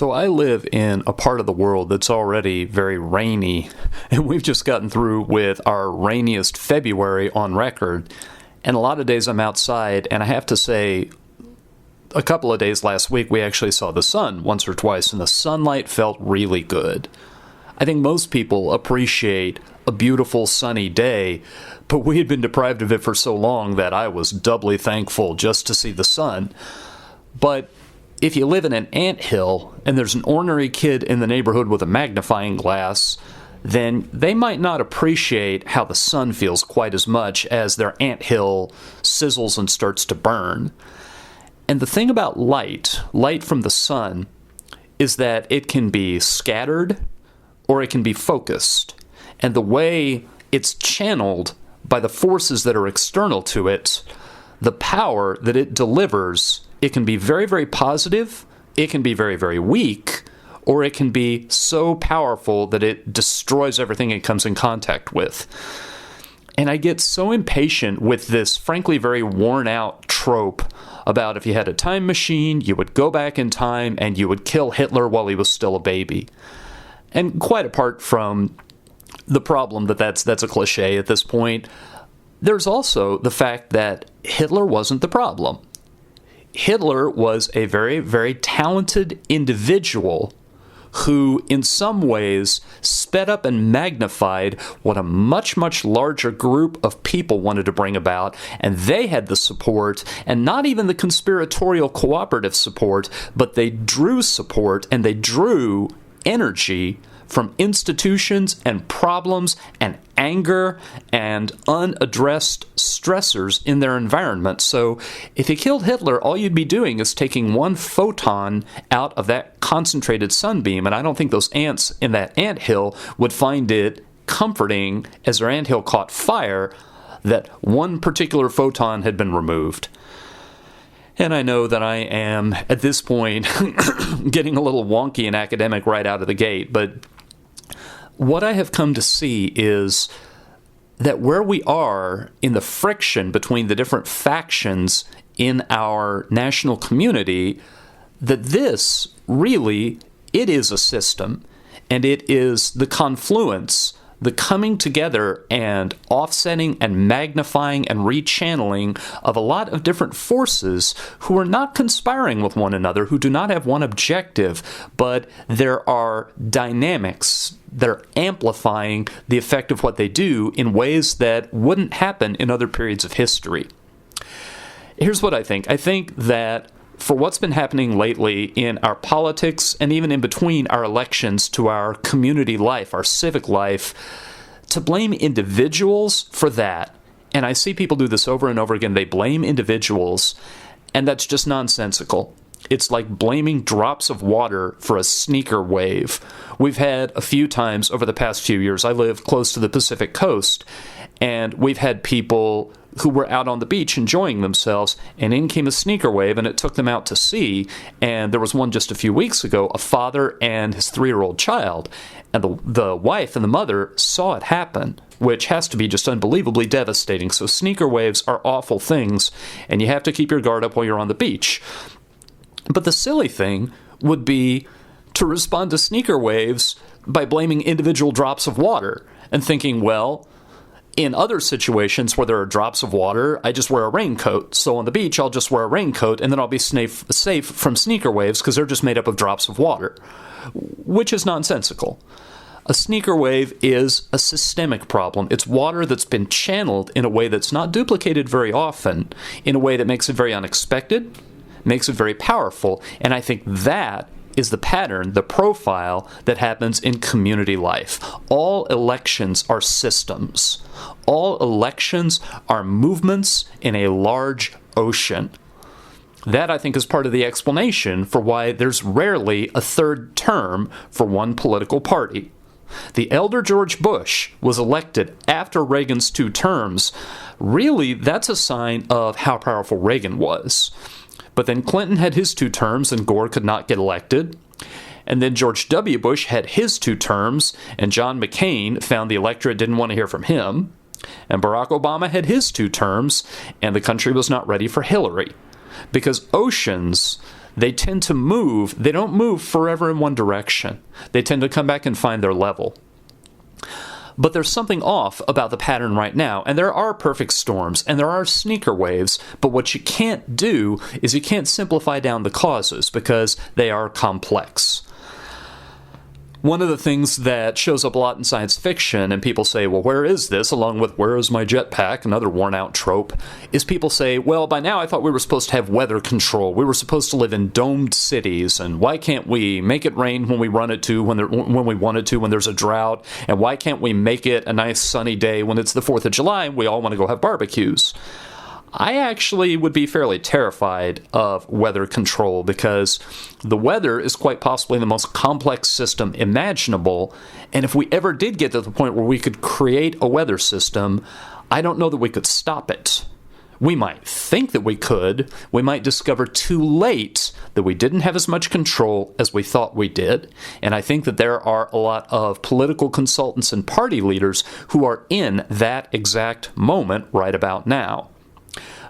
So I live in a part of the world that's already very rainy, and we've just gotten through with our rainiest February on record. And a lot of days I'm outside, and I have to say, a couple of days last week we actually saw the sun once or twice, and the sunlight felt really good. I think most people appreciate a beautiful sunny day, but we had been deprived of it for so long that I was doubly thankful just to see the sun. But if you live in an anthill and there's an ornery kid in the neighborhood with a magnifying glass, then they might not appreciate how the sun feels quite as much as their anthill sizzles and starts to burn. And the thing about light from the sun, is that it can be scattered or it can be focused. And the way it's channeled by the forces that are external to it, the power that it delivers, it can be very, very positive, it can be very, very weak, or it can be so powerful that it destroys everything it comes in contact with. And I get so impatient with this, frankly, very worn-out trope about if you had a time machine, you would go back in time and you would kill Hitler while he was still a baby. And quite apart from the problem that's a cliche at this point, there's also the fact that Hitler wasn't the problem. Hitler was a very, very talented individual who, in some ways, sped up and magnified what a much, much larger group of people wanted to bring about, and they had the support, and not even the conspiratorial cooperative support, but they drew support, and they drew energy from institutions and problems and anger and unaddressed stressors in their environment. So if you killed Hitler, all you'd be doing is taking one photon out of that concentrated sunbeam, and I don't think those ants in that anthill would find it comforting as their anthill caught fire that one particular photon had been removed. And I know that I am, at this point, getting a little wonky and academic right out of the gate, but what I have come to see is that where we are in the friction between the different factions in our national community, that this really, it is a system, and it is the confluence, the coming together and offsetting and magnifying and rechanneling of a lot of different forces who are not conspiring with one another, who do not have one objective, but there are dynamics that are amplifying the effect of what they do in ways that wouldn't happen in other periods of history. Here's what I think. I think that for what's been happening lately in our politics and even in between our elections to our community life, our civic life, to blame individuals for that, and I see people do this over and over again, they blame individuals, and that's just nonsensical. It's like blaming drops of water for a sneaker wave. We've had a few times over the past few years, I live close to the Pacific coast, and we've had people who were out on the beach enjoying themselves, and in came a sneaker wave, and it took them out to sea. And there was one just a few weeks ago, a father and his 3-year-old child, and the wife and the mother saw it happen, which has to be just unbelievably devastating. So sneaker waves are awful things, and you have to keep your guard up while you're on the beach. But the silly thing would be to respond to sneaker waves by blaming individual drops of water and thinking, well, in other situations where there are drops of water, I just wear a raincoat. So on the beach, I'll just wear a raincoat, and then I'll be safe from sneaker waves because they're just made up of drops of water, which is nonsensical. A sneaker wave is a systemic problem. It's water that's been channeled in a way that's not duplicated very often, in a way that makes it very unexpected, makes it very powerful, and I think that is the pattern, the profile that happens in community life. All elections are systems. All elections are movements in a large ocean. That, I think, is part of the explanation for why there's rarely a third term for one political party. The elder George Bush was elected after Reagan's 2 terms. Really, that's a sign of how powerful Reagan was. But then Clinton had his 2 terms and Gore could not get elected. And then George W. Bush had his 2 terms and John McCain found the electorate didn't want to hear from him. And Barack Obama had his 2 terms and the country was not ready for Hillary. Because oceans, they tend to move. They don't move forever in one direction. They tend to come back and find their level. But there's something off about the pattern right now, and there are perfect storms, and there are sneaker waves, but what you can't do is you can't simplify down the causes because they are complex. One of the things that shows up a lot in science fiction, and people say, well, where is this, along with where is my jetpack, another worn-out trope, is people say, well, by now I thought we were supposed to have weather control. We were supposed to live in domed cities, and why can't we make it rain when we run it to, when we wanted to, when there's a drought, and why can't we make it a nice sunny day when it's the 4th of July and we all want to go have barbecues? I actually would be fairly terrified of weather control because the weather is quite possibly the most complex system imaginable, and if we ever did get to the point where we could create a weather system, I don't know that we could stop it. We might think that we could. We might discover too late that we didn't have as much control as we thought we did. And I think that there are a lot of political consultants and party leaders who are in that exact moment right about now.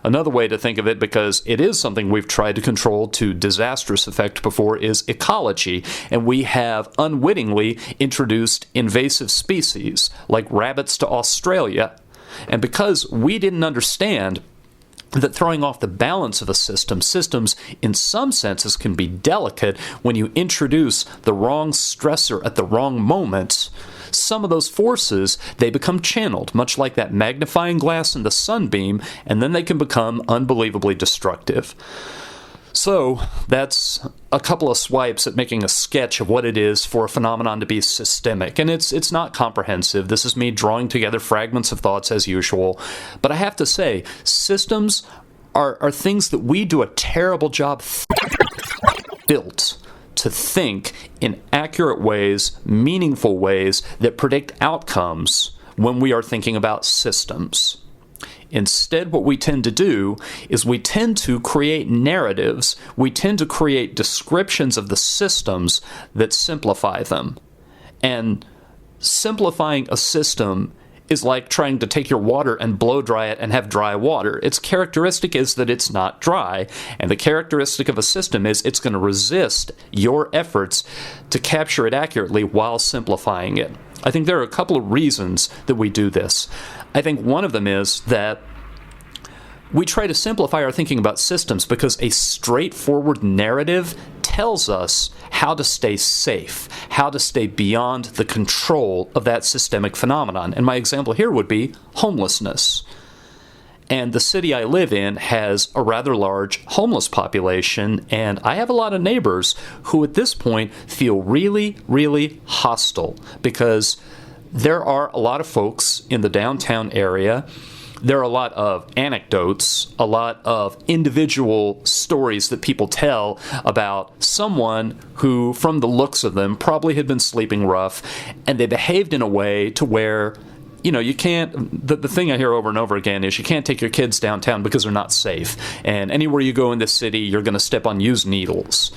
Another way to think of it, because it is something we've tried to control to disastrous effect before, is ecology. And we have unwittingly introduced invasive species, like rabbits to Australia. And because we didn't understand that throwing off the balance of a system, systems in some senses can be delicate when you introduce the wrong stressor at the wrong moment, some of those forces, they become channeled, much like that magnifying glass in the sunbeam, and then they can become unbelievably destructive. So that's a couple of swipes at making a sketch of what it is for a phenomenon to be systemic. And it's not comprehensive. This is me drawing together fragments of thoughts as usual. But I have to say, systems are things that we do a terrible job built to think in accurate ways, meaningful ways that predict outcomes when we are thinking about systems. Instead, what we tend to do is we tend to create narratives, we tend to create descriptions of the systems that simplify them. And simplifying a system is like trying to take your water and blow dry it and have dry water. Its characteristic is that it's not dry, and the characteristic of a system is it's going to resist your efforts to capture it accurately while simplifying it. I think there are a couple of reasons that we do this. I think one of them is that we try to simplify our thinking about systems because a straightforward narrative tells us how to stay safe, how to stay beyond the control of that systemic phenomenon. And my example here would be homelessness. And the city I live in has a rather large homeless population, and I have a lot of neighbors who at this point feel really, really hostile because there are a lot of folks in the downtown area. There are a lot of anecdotes, a lot of individual stories that people tell about someone who, from the looks of them, probably had been sleeping rough, and they behaved in a way to where, you know, you can't, the thing I hear over and over again is you can't take your kids downtown because they're not safe. And anywhere you go in this city, you're going to step on used needles.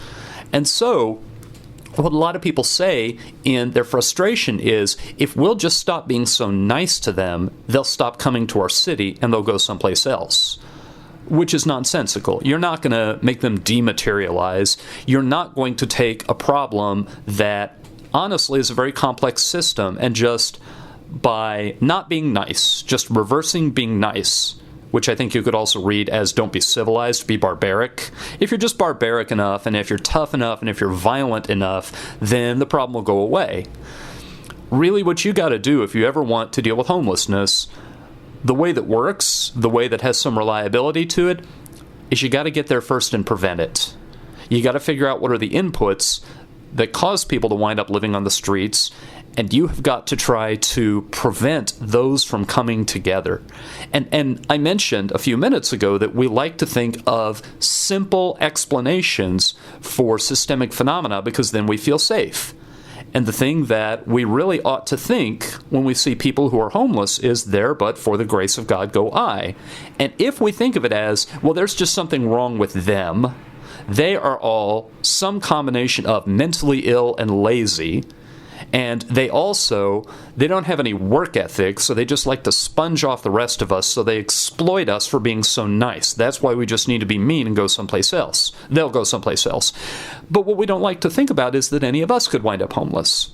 And so what a lot of people say in their frustration is, if we'll just stop being so nice to them, they'll stop coming to our city and they'll go someplace else. Which is nonsensical. You're not going to make them dematerialize. You're not going to take a problem that honestly is a very complex system and just by not being nice, just reversing being nice, which I think you could also read as don't be civilized, be barbaric. If you're just barbaric enough, and if you're tough enough, and if you're violent enough, then the problem will go away. Really what you got to do if you ever want to deal with homelessness, the way that works, the way that has some reliability to it, is you got to get there first and prevent it. You got to figure out what are the inputs that cause people to wind up living on the streets, and you have got to try to prevent those from coming together. And I mentioned a few minutes ago that we like to think of simple explanations for systemic phenomena because then we feel safe. And the thing that we really ought to think when we see people who are homeless is, there but for the grace of God go I. And if we think of it as, well, there's just something wrong with them, they are all some combination of mentally ill and lazy, And they don't have any work ethic, so they just like to sponge off the rest of us, so they exploit us for being so nice. That's why we just need to be mean and go someplace else. They'll go someplace else. But what we don't like to think about is that any of us could wind up homeless.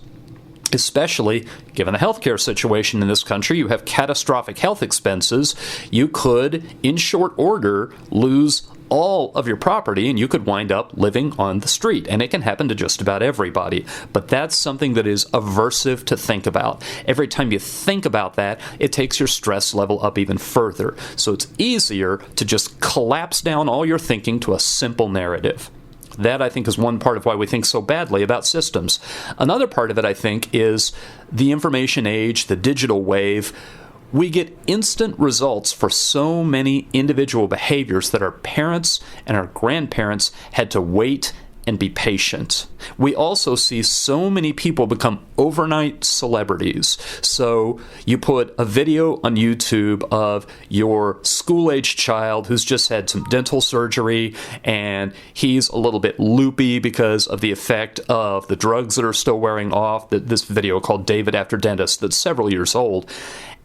Especially given the healthcare situation in this country, you have catastrophic health expenses. You could, in short order, lose all of your property and you could wind up living on the street. And it can happen to just about everybody. But that's something that is aversive to think about. Every time you think about that, it takes your stress level up even further. So it's easier to just collapse down all your thinking to a simple narrative. That, I think, is one part of why we think so badly about systems. Another part of it, I think, is the information age, the digital wave. We get instant results for so many individual behaviors that our parents and our grandparents had to wait and be patient. We also see so many people become overnight celebrities. So you put a video on YouTube of your school-aged child who's just had some dental surgery and he's a little bit loopy because of the effect of the drugs that are still wearing off. This video called David After Dentist that's several years old.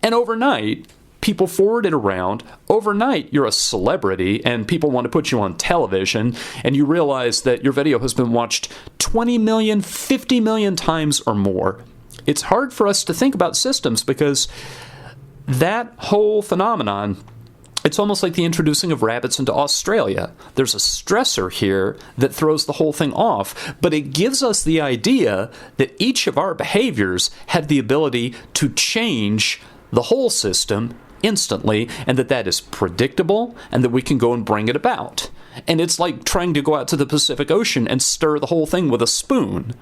And overnight, people forward it around. Overnight, you're a celebrity and people want to put you on television and you realize that your video has been watched 20 million, 50 million times or more. It's hard for us to think about systems because that whole phenomenon, it's almost like the introducing of rabbits into Australia. There's a stressor here that throws the whole thing off, but it gives us the idea that each of our behaviors had the ability to change the whole system instantly, and that is predictable, and that we can go and bring it about. And it's like trying to go out to the Pacific Ocean and stir the whole thing with a spoon.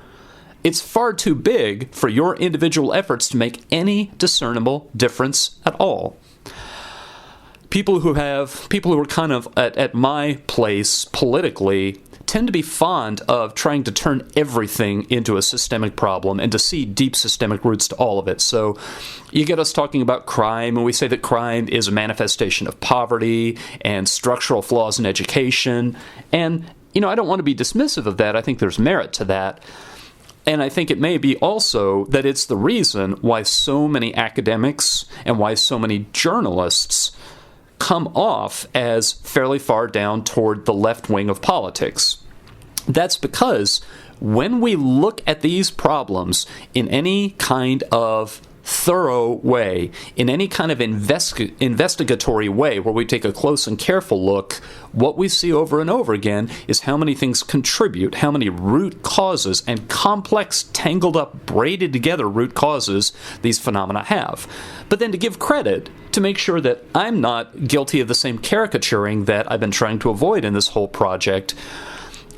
It's far too big for your individual efforts to make any discernible difference at all. People who are kind of at my place politically tend to be fond of trying to turn everything into a systemic problem and to see deep systemic roots to all of it. So you get us talking about crime, and we say that crime is a manifestation of poverty and structural flaws in education. And, I don't want to be dismissive of that. I think there's merit to that. And I think it may be also that it's the reason why so many academics and why so many journalists come off as fairly far down toward the left wing of politics. That's because when we look at these problems in any kind of thorough way, in any kind of investigatory way where we take a close and careful look, what we see over and over again is how many things contribute, how many root causes and complex, tangled up, braided together root causes these phenomena have. But then to give credit, to make sure that I'm not guilty of the same caricaturing that I've been trying to avoid in this whole project,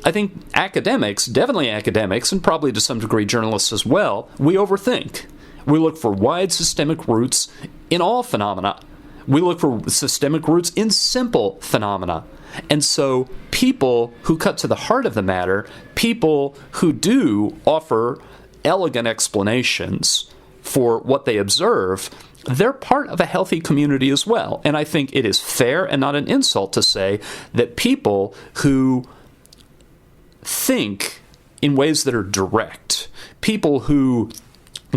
I think academics, definitely academics, and probably to some degree journalists as well, we overthink. We look for wide systemic roots in all phenomena. We look for systemic roots in simple phenomena. And so people who cut to the heart of the matter, people who do offer elegant explanations for what they observe, they're part of a healthy community as well. And I think it is fair and not an insult to say that people who think in ways that are direct, people who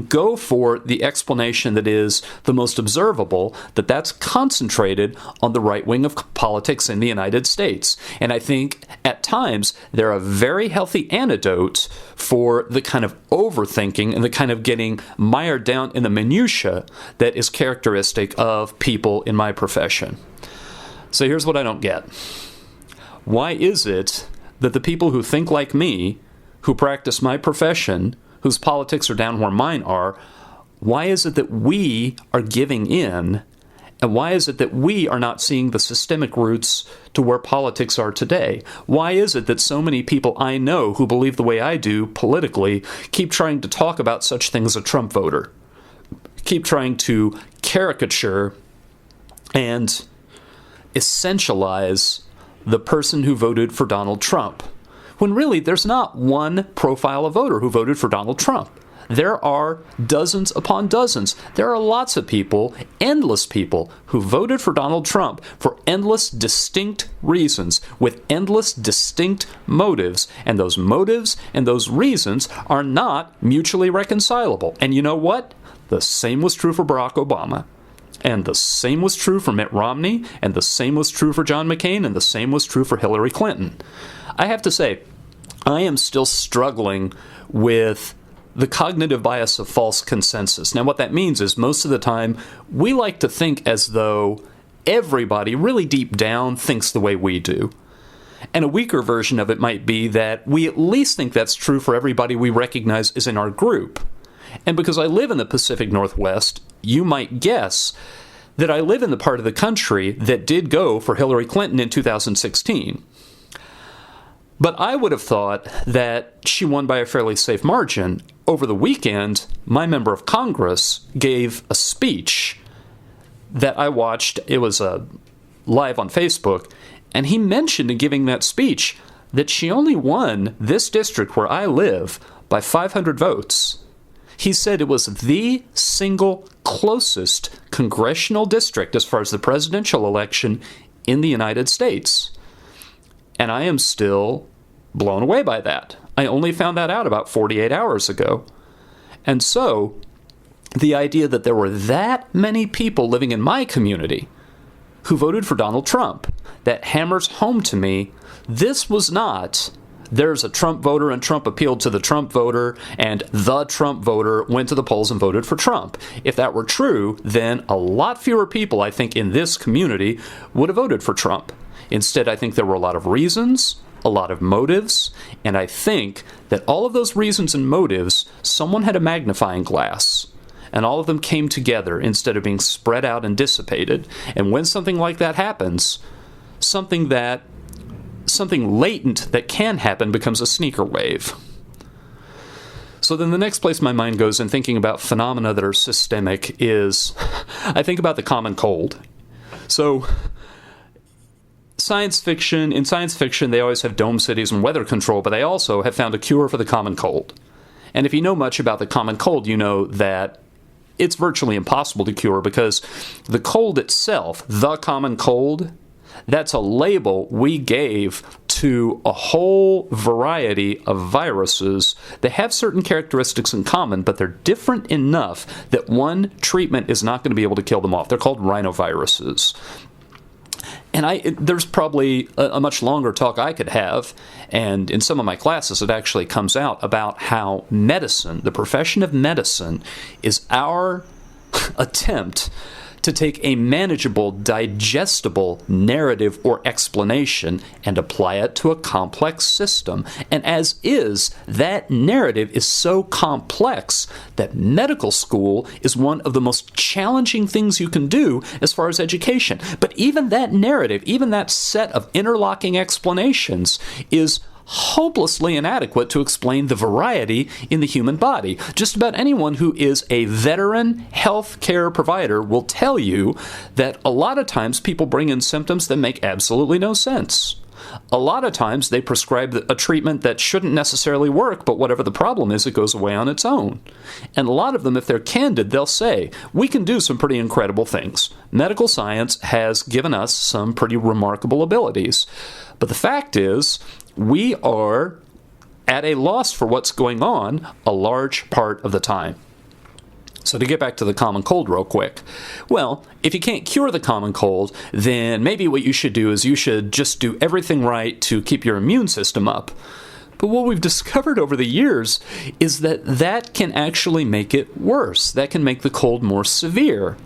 go for the explanation that is the most observable, that's concentrated on the right wing of politics in the United States. And I think at times they're a very healthy antidote for the kind of overthinking and the kind of getting mired down in the minutia that is characteristic of people in my profession. So here's what I don't get. Why is it that the people who think like me, who practice my profession, whose politics are down where mine are, why is it that we are giving in? And why is it that we are not seeing the systemic roots to where politics are today? Why is it that so many people I know who believe the way I do politically keep trying to talk about such things as a Trump voter? Keep trying to caricature and essentialize the person who voted for Donald Trump, when really there's not one profile of voter who voted for Donald Trump. There are dozens upon dozens. There are lots of people, endless people, who voted for Donald Trump for endless distinct reasons, with endless distinct motives, and those motives and those reasons are not mutually reconcilable. And you know what? The same was true for Barack Obama. And the same was true for Mitt Romney, and the same was true for John McCain, and the same was true for Hillary Clinton. I have to say, I am still struggling with the cognitive bias of false consensus. Now, what that means is most of the time, we like to think as though everybody really deep down thinks the way we do. And a weaker version of it might be that we at least think that's true for everybody we recognize is in our group. And because I live in the Pacific Northwest, you might guess that I live in the part of the country that did go for Hillary Clinton in 2016. But I would have thought that she won by a fairly safe margin. Over the weekend, my member of Congress gave a speech that I watched. It was live on Facebook, and he mentioned in giving that speech that she only won this district where I live by 500 votes. He said it was the single closest congressional district as far as the presidential election in the United States. And I am still blown away by that. I only found that out about 48 hours ago. And so, the idea that there were that many people living in my community who voted for Donald Trump, that hammers home to me, this was not, there's a Trump voter and Trump appealed to the Trump voter and the Trump voter went to the polls and voted for Trump. If that were true, then a lot fewer people, I think, in this community would have voted for Trump. Instead, I think there were a lot of reasons, a lot of motives, and I think that all of those reasons and motives, someone had a magnifying glass, and all of them came together instead of being spread out and dissipated. And when something like that happens, something latent that can happen becomes a sneaker wave. So then the next place my mind goes in thinking about phenomena that are systemic is, I think about the common cold. So, in science fiction, they always have dome cities and weather control, but they also have found a cure for the common cold. And if you know much about the common cold, you know that it's virtually impossible to cure because the cold itself, the common cold, that's a label we gave to a whole variety of viruses. They have certain characteristics in common, but they're different enough that one treatment is not going to be able to kill them off. They're called rhinoviruses. And there's probably a much longer talk I could have, and in some of my classes it actually comes out about how medicine, the profession of medicine, is our attempt to take a manageable, digestible narrative or explanation and apply it to a complex system. And as is, that narrative is so complex that medical school is one of the most challenging things you can do as far as education. But even that narrative, even that set of interlocking explanations is hopelessly inadequate to explain the variety in the human body. Just about anyone who is a veteran health care provider will tell you that a lot of times people bring in symptoms that make absolutely no sense. A lot of times they prescribe a treatment that shouldn't necessarily work, but whatever the problem is, it goes away on its own. And a lot of them, if they're candid, they'll say, we can do some pretty incredible things. Medical science has given us some pretty remarkable abilities. But the fact is, we are at a loss for what's going on a large part of the time. So to get back to the common cold real quick, well, if you can't cure the common cold, then maybe what you should do is you should just do everything right to keep your immune system up. But what we've discovered over the years is that that can actually make it worse. That can make the cold more severe.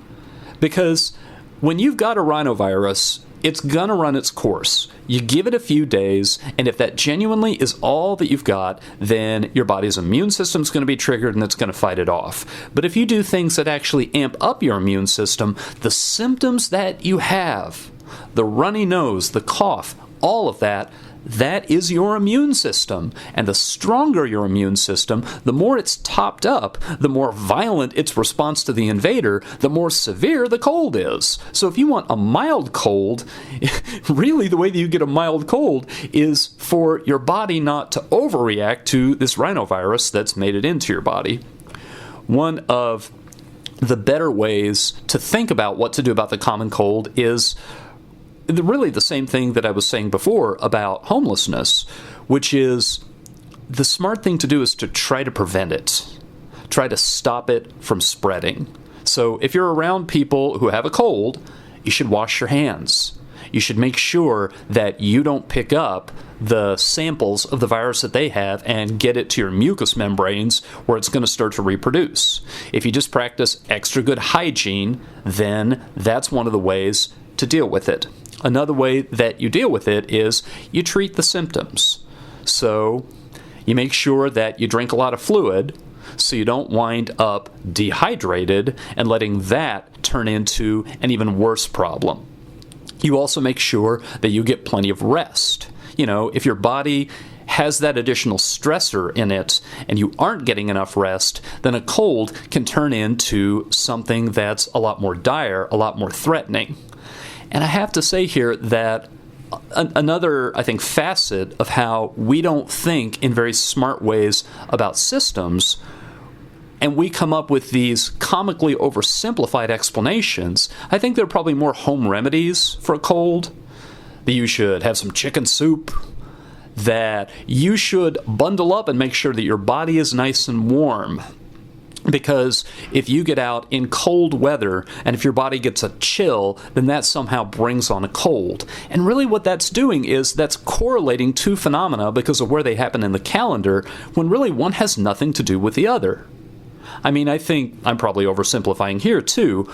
Because when you've got a rhinovirus, it's going to run its course. You give it a few days, and if that genuinely is all that you've got, then your body's immune system's going to be triggered and it's going to fight it off. But if you do things that actually amp up your immune system, the symptoms that you have, the runny nose, the cough, all of that, that is your immune system. And the stronger your immune system, the more it's topped up, the more violent its response to the invader, the more severe the cold is. So if you want a mild cold, really the way that you get a mild cold is for your body not to overreact to this rhinovirus that's made it into your body. one of the better ways to think about what to do about the common cold is really the same thing that I was saying before about homelessness, which is the smart thing to do is to try to prevent it. Try to stop it from spreading. So if you're around people who have a cold, you should wash your hands. You should make sure that you don't pick up the samples of the virus that they have and get it to your mucous membranes where it's going to start to reproduce. If you just practice extra good hygiene, then that's one of the ways to deal with it. Another way that you deal with it is you treat the symptoms. So you make sure that you drink a lot of fluid so you don't wind up dehydrated and letting that turn into an even worse problem. You also make sure that you get plenty of rest. You know, if your body has that additional stressor in it and you aren't getting enough rest, then a cold can turn into something that's a lot more dire, a lot more threatening. And I have to say here that another, I think, facet of how we don't think in very smart ways about systems, and we come up with these comically oversimplified explanations. I think there are probably more home remedies for a cold. That you should have some chicken soup, that you should bundle up and make sure that your body is nice and warm. Because if you get out in cold weather and if your body gets a chill, then that somehow brings on a cold. And really what that's doing is that's correlating two phenomena because of where they happen in the calendar, when really one has nothing to do with the other. I mean, I think I'm probably oversimplifying here too,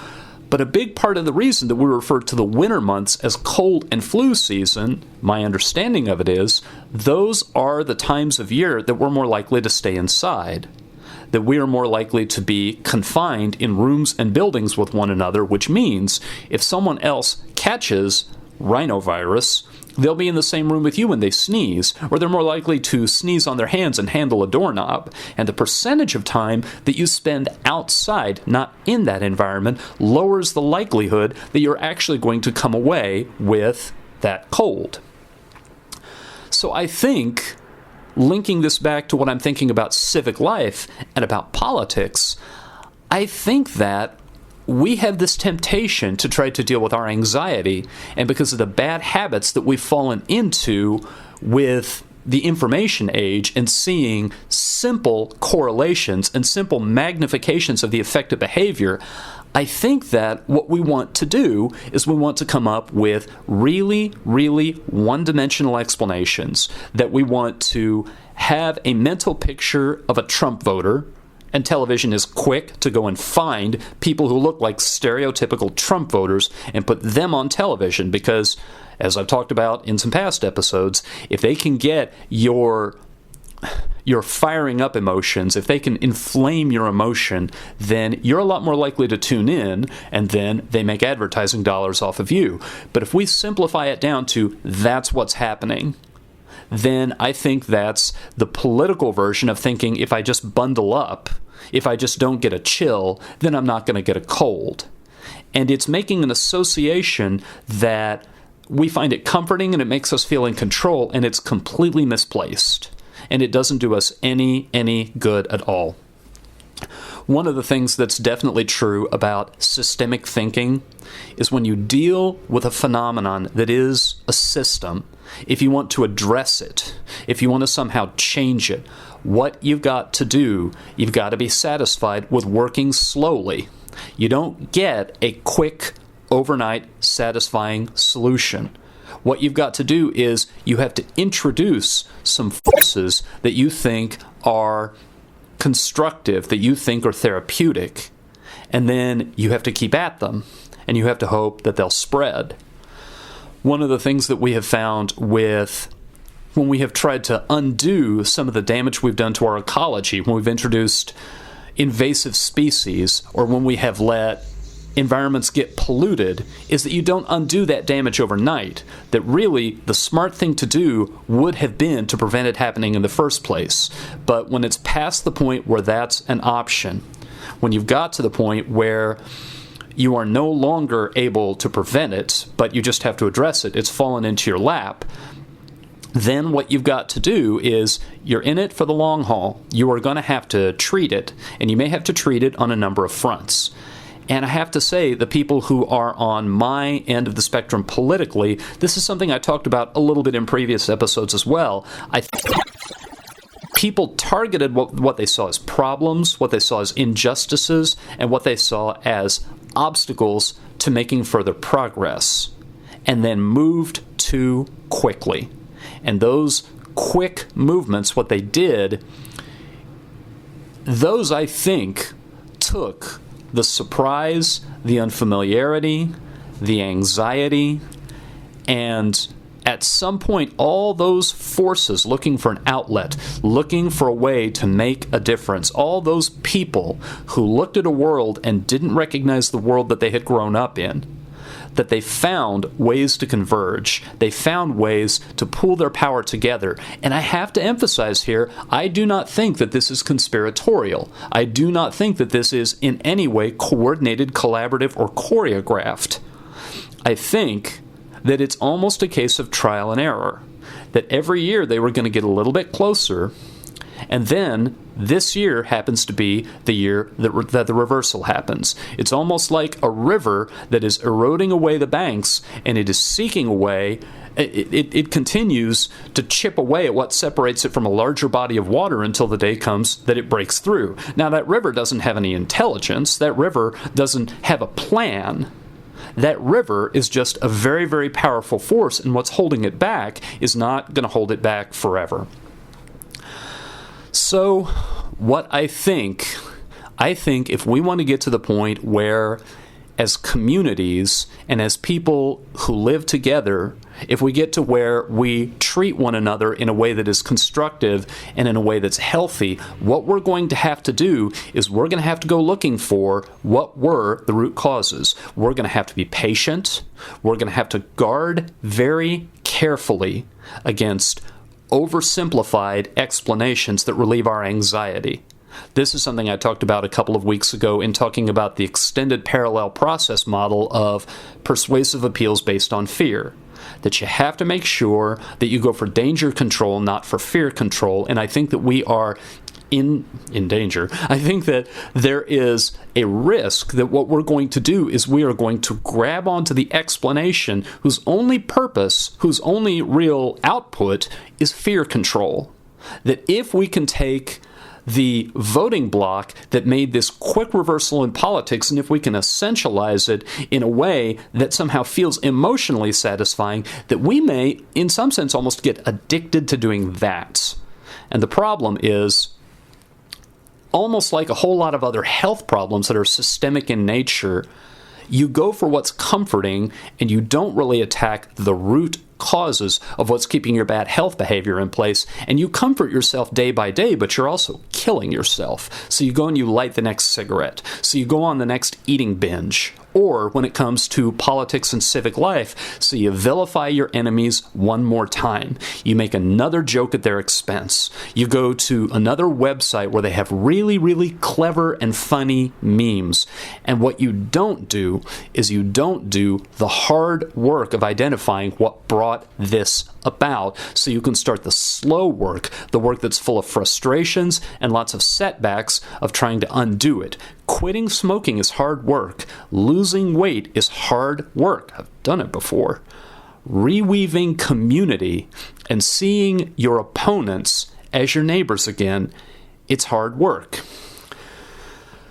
but a big part of the reason that we refer to the winter months as cold and flu season, my understanding of it is, those are the times of year that we're more likely to stay inside. That we are more likely to be confined in rooms and buildings with one another, which means if someone else catches rhinovirus, they'll be in the same room with you when they sneeze, or they're more likely to sneeze on their hands and handle a doorknob. And the percentage of time that you spend outside, not in that environment, lowers the likelihood that you're actually going to come away with that cold. So I think, linking this back to what I'm thinking about civic life and about politics, I think that we have this temptation to try to deal with our anxiety, and because of the bad habits that we've fallen into with the information age and seeing simple correlations and simple magnifications of the effective behavior, I think that what we want to do is we want to come up with really, really one-dimensional explanations, that we want to have a mental picture of a Trump voter, and television is quick to go and find people who look like stereotypical Trump voters and put them on television because, as I've talked about in some past episodes, if they can get your firing up emotions, if they can inflame your emotion, then you're a lot more likely to tune in, and then they make advertising dollars off of you. But if we simplify it down to that's what's happening, then I think that's the political version of thinking if I just bundle up, if I just don't get a chill, then I'm not going to get a cold. And it's making an association that we find it comforting and it makes us feel in control, and it's completely misplaced. And it doesn't do us any good at all. One of the things that's definitely true about systemic thinking is when you deal with a phenomenon that is a system, if you want to address it, if you want to somehow change it, what you've got to do, you've got to be satisfied with working slowly. You don't get a quick, overnight, satisfying solution. What you've got to do is you have to introduce some forces that you think are constructive, that you think are therapeutic, and then you have to keep at them, and you have to hope that they'll spread. One of the things that we have found with when we have tried to undo some of the damage we've done to our ecology, when we've introduced invasive species, or when we have let environments get polluted, is that you don't undo that damage overnight. That really the smart thing to do would have been to prevent it happening in the first place. But when it's past the point where that's an option, when you've got to the point where you are no longer able to prevent it, but you just have to address it, it's fallen into your lap, then what you've got to do is you're in it for the long haul. You are going to have to treat it, and you may have to treat it on a number of fronts. And I have to say, the people who are on my end of the spectrum politically, this is something I talked about a little bit in previous episodes as well. People targeted what they saw as problems, what they saw as injustices, and what they saw as obstacles to making further progress, and then moved too quickly. And those quick movements, what they did, those, I think, took the surprise, the unfamiliarity, the anxiety, and at some point, all those forces looking for an outlet, looking for a way to make a difference, all those people who looked at a world and didn't recognize the world that they had grown up in, that they found ways to converge. They found ways to pool their power together. And I have to emphasize here, I do not think that this is conspiratorial. I do not think that this is in any way coordinated, collaborative, or choreographed. I think that it's almost a case of trial and error. That every year they were going to get a little bit closer, and then this year happens to be the year that the reversal happens. It's almost like a river that is eroding away the banks, and it is seeking a way. It continues to chip away at what separates it from a larger body of water until the day comes that it breaks through. Now, that river doesn't have any intelligence. That river doesn't have a plan. That river is just a very, very powerful force, and what's holding it back is not going to hold it back forever. So, what I think if we want to get to the point where, as communities and as people who live together, if we get to where we treat one another in a way that is constructive and in a way that's healthy, what we're going to have to do is we're going to have to go looking for what were the root causes. We're going to have to be patient. We're going to have to guard very carefully against oversimplified explanations that relieve our anxiety. This is something I talked about a couple of weeks ago in talking about the extended parallel process model of persuasive appeals based on fear. That you have to make sure that you go for danger control, not for fear control, and I think that we are in danger. I think that there is a risk that what we're going to do is we are going to grab onto the explanation whose only purpose, whose only real output is fear control. That if we can take the voting block that made this quick reversal in politics, and if we can essentialize it in a way that somehow feels emotionally satisfying, that we may, in some sense, almost get addicted to doing that. And the problem is, almost like a whole lot of other health problems that are systemic in nature, you go for what's comforting and you don't really attack the root causes of what's keeping your bad health behavior in place, and you comfort yourself day by day, but you're also killing yourself. So you go and you light the next cigarette. So you go on the next eating binge. Or when it comes to politics and civic life, so you vilify your enemies one more time. You make another joke at their expense. You go to another website where they have really, really clever and funny memes. And what you don't do is you don't do the hard work of identifying what brought this about, so you can start the slow work, the work that's full of frustrations and lots of setbacks of trying to undo it. Quitting smoking is hard work. Losing weight is hard work. I've done it before. Reweaving community and seeing your opponents as your neighbors again, it's hard work.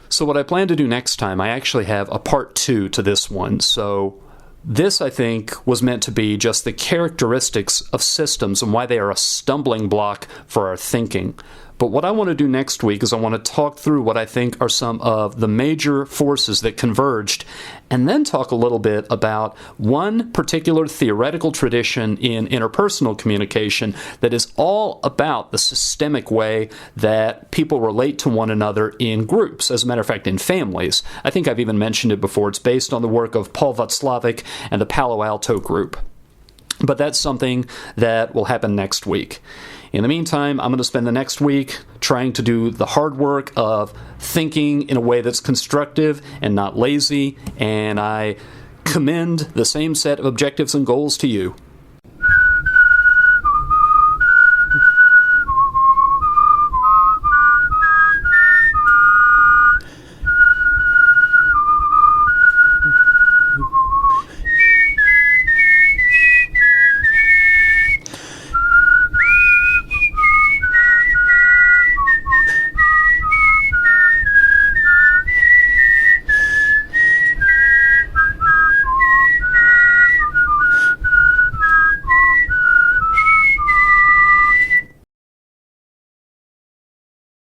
So what I plan to do next time, I actually have a part 2 to this one. So this, I think, was meant to be just the characteristics of systems and why they are a stumbling block for our thinking. But what I want to do next week is I want to talk through what I think are some of the major forces that converged, and then talk a little bit about one particular theoretical tradition in interpersonal communication that is all about the systemic way that people relate to one another in groups. As a matter of fact, in families. I think I've even mentioned it before. It's based on the work of Paul Václavic and the Palo Alto group. But that's something that will happen next week. In the meantime, I'm going to spend the next week trying to do the hard work of thinking in a way that's constructive and not lazy, and I commend the same set of objectives and goals to you.